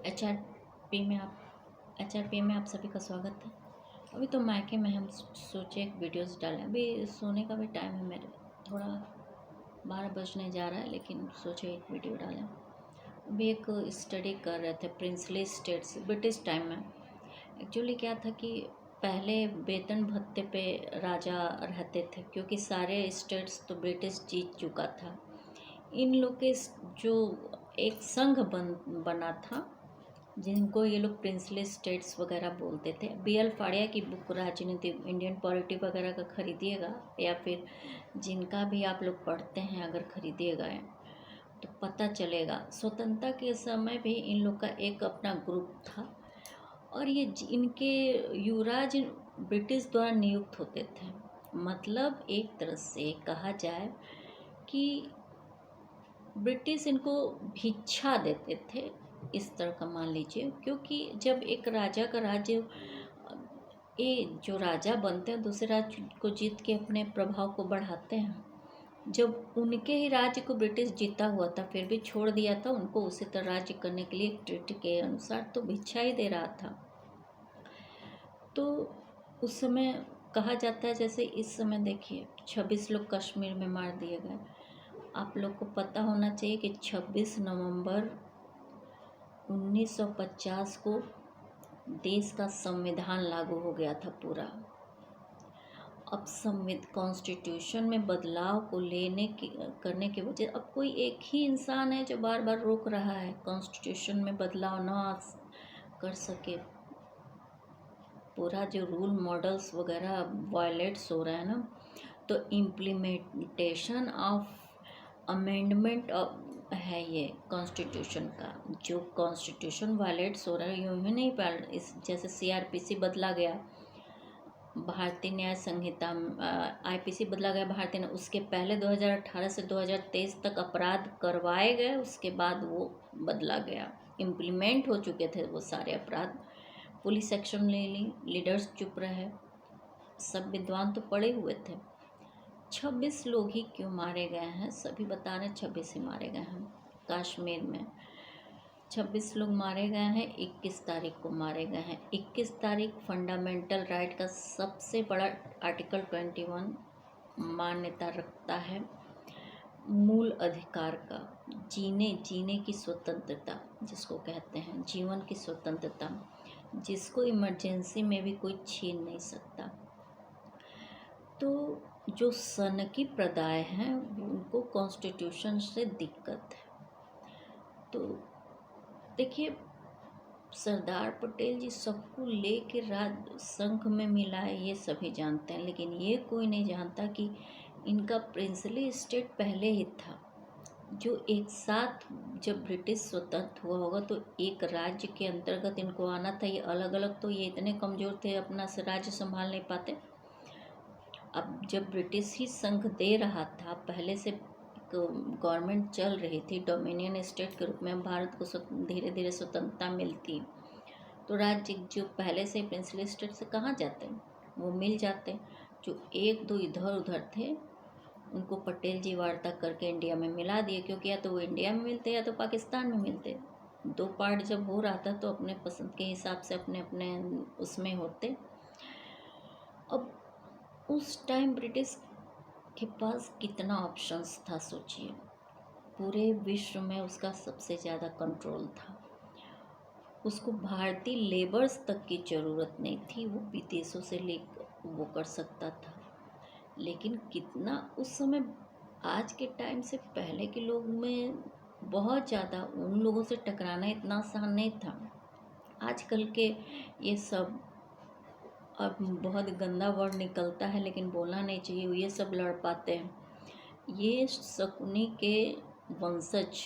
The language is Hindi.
एच आर पी में आप सभी का स्वागत है। अभी तो मायके में हम सोचे एक वीडियोस डालें। अभी सोने का भी टाइम है मेरे, थोड़ा 12 बजने जा रहा है, लेकिन सोचे एक वीडियो डालें। अभी एक स्टडी कर रहे थे प्रिंसली स्टेट्स, ब्रिटिश टाइम में। एक्चुअली क्या था कि पहले वेतन भत्ते पे राजा रहते थे, क्योंकि सारे स्टेट्स तो ब्रिटिश जीत चुका था। इन लोग के जो एक संघ बना था, जिनको ये लोग प्रिंसली स्टेट्स वगैरह बोलते थे। बी.एल. फाड़िया की बुक राजनीति इंडियन पॉलिटी वगैरह का खरीदिएगा, या फिर जिनका भी आप लोग पढ़ते हैं अगर खरीदिएगा तो पता चलेगा। स्वतंत्रता के समय भी इन लोग का एक अपना ग्रुप था, और ये इनके युवराज ब्रिटिश द्वारा नियुक्त होते थे। मतलब एक तरह से कहा जाए कि ब्रिटिश इनको भिक्षा देते थे, इस तरह का मान लीजिए। क्योंकि जब एक राजा का राज्य, ये जो राजा बनते हैं दूसरे राज्य को जीत के अपने प्रभाव को बढ़ाते हैं। जब उनके ही राज्य को ब्रिटिश जीता हुआ था, फिर भी छोड़ दिया था उनको उसी तरह राज्य करने के लिए, एक ट्रीटी के अनुसार, तो भिक्षा ही दे रहा था। तो उस समय कहा जाता है, जैसे इस समय देखिए 26 लोग कश्मीर में मार दिए गए। आप लोग को पता होना चाहिए कि 26 नवंबर 1950 को देश का संविधान लागू हो गया था पूरा। अब कॉन्स्टिट्यूशन में बदलाव को करने की वजह, अब कोई एक ही इंसान है जो बार बार रोक रहा है कॉन्स्टिट्यूशन में बदलाव ना कर सके। पूरा जो रूल मॉडल्स वगैरह वायलेट्स हो रहा है ना, तो इम्प्लीमेंटेशन ऑफ अमेंडमेंट है ये कॉन्स्टिट्यूशन का। जो कॉन्स्टिट्यूशन वायलेट्स हो रहा है, यूँ ही नहीं इस जैसे CRPC बदला गया, भारतीय न्याय संहिता, IPC बदला गया भारतीय, उसके पहले 2018 से 2023 तक अपराध करवाए गए, उसके बाद वो बदला गया। इम्प्लीमेंट हो चुके थे वो सारे अपराध। पुलिस एक्शन ले ली, लीडर्स चुप रहे, सब विद्वान तो पड़े हुए थे। 26 लोग ही क्यों मारे गए हैं, सभी बता रहे 26 ही मारे गए हैं। कश्मीर में 26 लोग मारे गए हैं, 21 तारीख को मारे गए हैं। 21 तारीख फंडामेंटल राइट का सबसे बड़ा आर्टिकल 21 मान्यता रखता है, मूल अधिकार का, जीने की स्वतंत्रता जिसको कहते हैं, जीवन की स्वतंत्रता, जिसको इमरजेंसी में भी कोई छीन नहीं सकता। तो जो सनकी प्रदाय हैं उनको कॉन्स्टिट्यूशन से दिक्कत है। तो देखिए, सरदार पटेल जी सबको लेके राज संघ में मिलाए, ये सभी जानते हैं, लेकिन ये कोई नहीं जानता कि इनका प्रिंसली स्टेट पहले ही था। जो एक साथ जब ब्रिटिश स्वतंत्र हुआ होगा तो एक राज्य के अंतर्गत इनको आना था। ये अलग अलग, तो ये इतने कमज़ोर थे, अपना राज्य संभाल नहीं पाते। अब जब ब्रिटिश ही संघ दे रहा था, पहले से गवर्नमेंट चल रही थी, डोमिनियन स्टेट के रूप में भारत को धीरे धीरे स्वतंत्रता मिलती, तो राज्य जो पहले से प्रिंसली स्टेट से कहाँ जाते, वो मिल जाते। जो एक दो इधर उधर थे उनको पटेल जी वार्ता करके इंडिया में मिला दिए, क्योंकि या तो वो इंडिया में मिलते या तो पाकिस्तान में मिलते। दो पार्ट जब हो रहा था तो अपने पसंद के हिसाब से अपने अपने उसमें होते। अब उस टाइम ब्रिटिश के पास कितना ऑप्शंस था सोचिए, पूरे विश्व में उसका सबसे ज़्यादा कंट्रोल था। उसको भारतीय लेबर्स तक की ज़रूरत नहीं थी, वो विदेशों से ले वो कर सकता था। लेकिन कितना उस समय, आज के टाइम से पहले के लोग में बहुत ज़्यादा, उन लोगों से टकराना इतना आसान नहीं था। आजकल के ये सब, अब बहुत गंदा वर्ड निकलता है लेकिन बोलना नहीं चाहिए, ये सब लड़ पाते हैं। ये शकुनी के वंशज